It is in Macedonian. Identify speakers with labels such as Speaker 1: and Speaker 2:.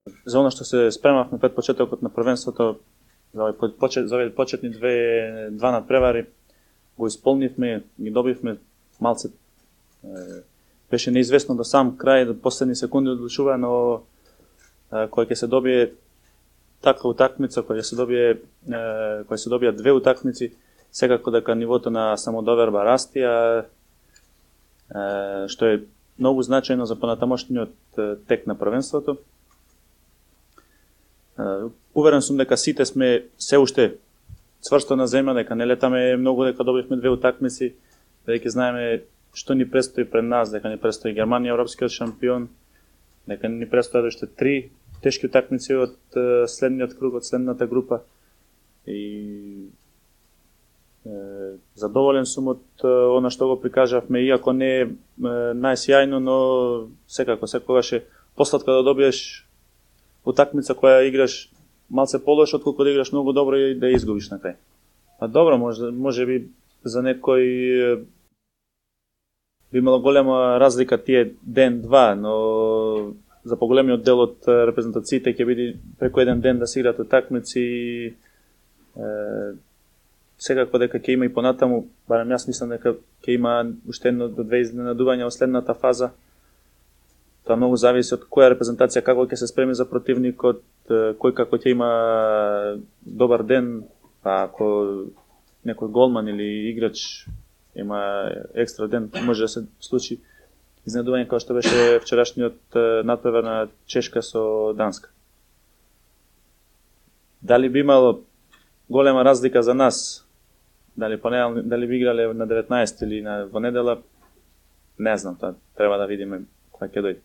Speaker 1: За оно што се спремавме пред почетокот на првенството, за овие почетни два надпревари, го исполнивме, ги добивме малце. Беше неизвестно до сам крај, до последни секунди одлучува, но кој ќе се добие таква утакмица, кој се добија две утакмици, секако дека нивото на самодоверба расти, што е многу значајно за понатамошниот тек на првенството. Уверен сум дека сите сме се уште цврсто на земја, дека не летаме многу, дека добивме две утакмици, дека знаеме што ни престои пред нас, дека ни престои Германија, европскиот шампион, дека ни престои уште 3 тешки утакмици од следниот круг, од следната група. И задоволен сум од она што го прикажавме, иако не е најсјајно, но секако, секогаш е посладка да добиеш утакмица која играш малце полош, отколку да играш многу добро и да изгубиш на крај. Па добро, може би за некој би имало голема разлика тие ден-два, но за поголемиот дел од репрезентациите ќе биде преку еден ден да се играат утакмици. Секако дека ќе има и понатаму, барем јас мислам дека ќе има уште едно до две изненадувања во следната фаза. Тоа многу зависи од која репрезентација како ќе се спреми за противникот, кој како ќе има добар ден, па ако некој голман или играч има екстра ден, може да се случи изненадување како што беше вчерашниот надпревар на Чешка со Данска. Дали би имало голема разлика за нас, дали би играле на 19 или во недела, не знам, тоа треба да видиме кога ќе дојде.